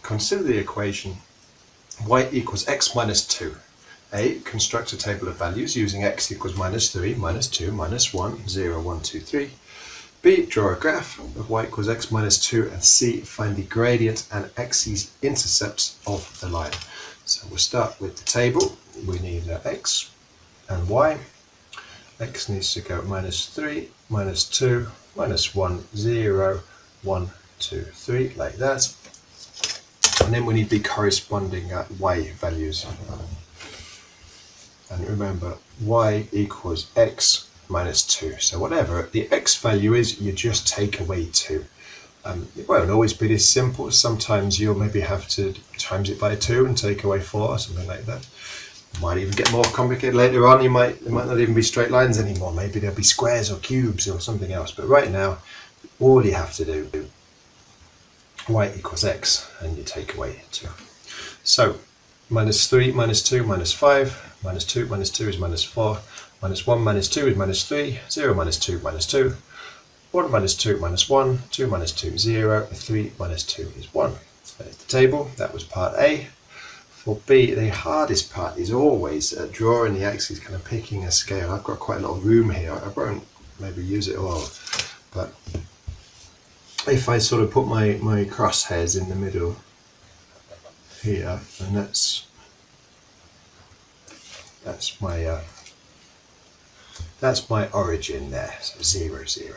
consider the equation y equals x minus 2. A, construct a table of values using x equals minus 3, minus 2, minus 1, 0, 1, 2, 3. B, draw a graph of y equals x minus 2. And C, find the gradient and x's intercepts of the line. So we'll start with the table. We need x and y. X needs to go minus 3, minus 2, minus 1, 0, 1, 2, 3, like that. And then we need the corresponding y values. And remember, y equals x minus 2. So whatever the x value is, you just take away 2. It won't always be this simple. Sometimes you'll maybe have to times it by 2 and take away 4 or something like that. It might even get more complicated later on. There might not even be straight lines anymore. Maybe there'll be squares or cubes or something else. But right now, all you have to do, y equals x, and you take away 2. So minus 3, minus 2, minus 5, minus 2, minus 2 is minus 4, minus 1, minus 2 is minus 3, 0, minus 2, minus 2, 1 minus 2, minus 1, 2 minus 2, 0, 3 minus 2 is 1. There's the table. That was part A. For B, the hardest part is always drawing the axes, kind of picking a scale. I've got quite a lot of room here. I won't maybe use it all, but if I sort of put my crosshairs in the middle here, and that's my origin there, so 0, 0.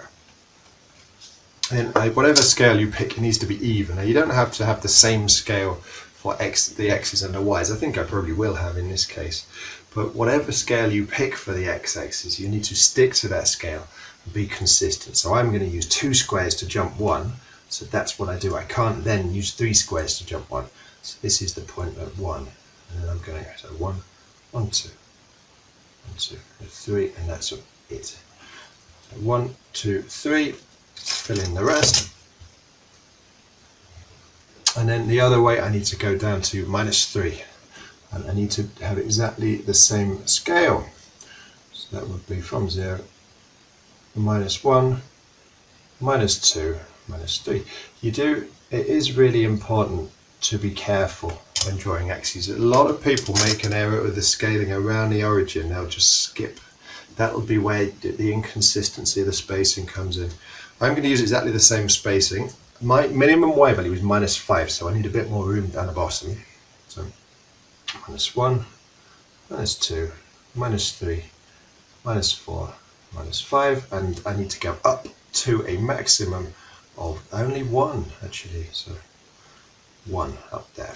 And whatever scale you pick, it needs to be even. Now you don't have to have the same scale for the x's and the y's. I think I probably will have in this case. But whatever scale you pick for the x-axis, you need to stick to that scale and be consistent. So I'm going to use 2 squares to jump 1. So that's what I do. I can't then use 3 squares to jump 1. So this is the point at 1. And then I'm going to, so 1, 1, 2, 1, 2, 3, and that's it. So 1, 2, 3, fill in the rest. And then the other way, I need to go down to minus 3. And I need to have exactly the same scale. So that would be from 0, minus 1, minus 2, minus 3. It is really important to be careful when drawing axes. A lot of people make an error with the scaling around the origin. They'll just skip. That'll be where the inconsistency of the spacing comes in. I'm going to use exactly the same spacing. My minimum y value is minus 5, so I need a bit more room down the bottom. So minus 1, minus 2, minus 3, minus 4, minus 5, and I need to go up to a maximum of only 1 actually, so 1 up there.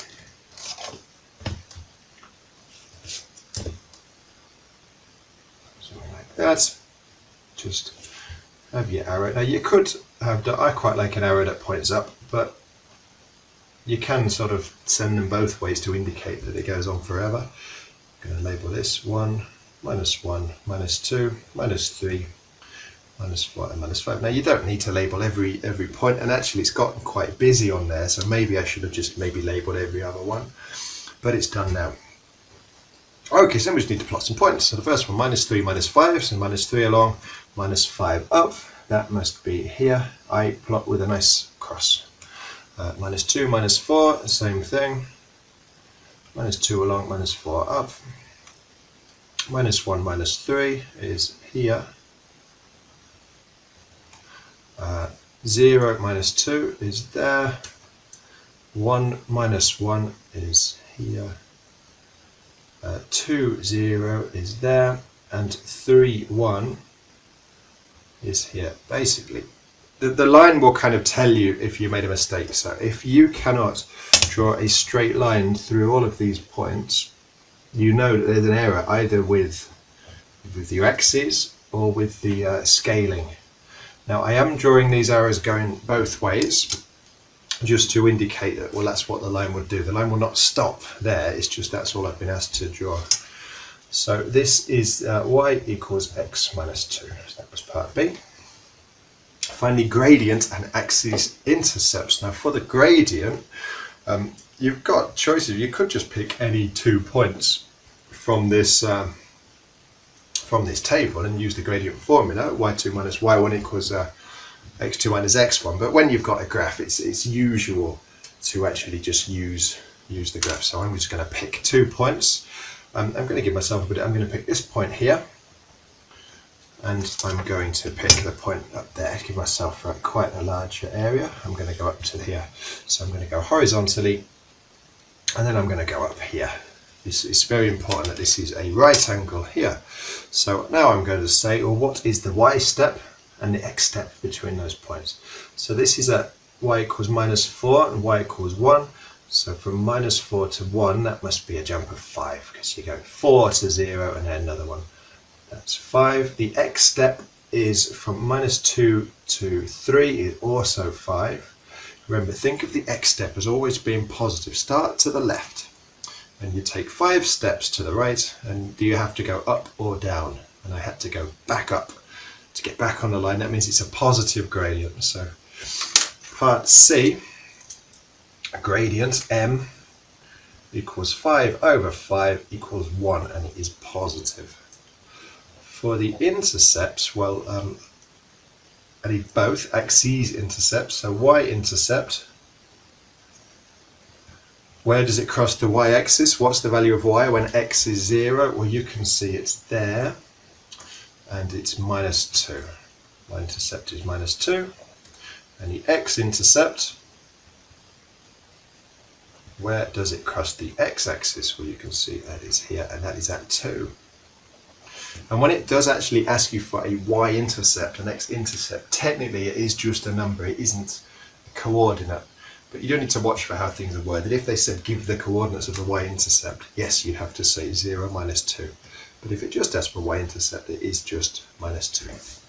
Something like that. Just have your arrow. Now you could have, I quite like an arrow that points up, but you can sort of send them both ways to indicate that it goes on forever. I'm going to label this 1, minus 1, minus 2, minus 3, minus 4, and minus 5. Now you don't need to label every point, and actually it's gotten quite busy on there, so maybe I should have just labeled every other one, but it's done now. Okay, so then we just need to plot some points. So the first one, minus 3, minus 5, so minus 3 along, minus 5 up. That must be here. I plot with a nice cross. Minus 2, minus 4, same thing. Minus 2 along, minus 4 up. Minus 1, minus 3 is here. 0, minus 2 is there. 1, minus 1 is here. 2, 0 is there. And 3, 1 is here. Basically, the line will kind of tell you if you made a mistake. So if you cannot draw a straight line through all of these points, you know that there's an error either with your axes or with the scaling. Now I am drawing these arrows going both ways just to indicate that, well, that's what the line would do. The line will not stop there, it's just that's all I've been asked to draw. So this is y equals x minus 2. So that was part B. Find the gradient and axis intercepts. Now for the gradient, you've got choices. You could just pick any 2 points from this table and use the gradient formula. y2 minus y1 equals x2 minus x1. But when you've got a graph, it's usual to actually just use the graph. So I'm just going to pick 2 points. I'm going to give myself a bit. I'm going to pick this point here, and I'm going to pick the point up there. Give myself quite a larger area. I'm going to go up to here. So I'm going to go horizontally, and then I'm going to go up here. It's very important that this is a right angle here. So now I'm going to say, well, what is the y step and the x step between those points? So this is at y equals -4 and y equals 1. So from -4 to 1, that must be a jump of 5, because you go 4 to 0 and then another one. That's 5. The x step is from -2 to 3 is also 5. Remember, think of the x step as always being positive. Start to the left, and you take 5 steps to the right, and do you have to go up or down? And I had to go back up to get back on the line. That means it's a positive gradient. So part C, gradient m equals 5 over 5 equals 1, and it is positive. For the intercepts, well, I need both axes intercepts. So y-intercept, where does it cross the y-axis? What's the value of y when x is 0? Well, you can see it's there, and it's -2. Y-intercept is -2. And the x-intercept, where does it cross the x-axis? Well, you can see that is here, and that is at 2. And when it does actually ask you for a y-intercept, an x-intercept, technically it is just a number, it isn't a coordinate. But you don't need to watch for how things are worded. If they said give the coordinates of the y-intercept, yes, you'd have to say 0, -2. But if it just asks for y-intercept, it is just -2.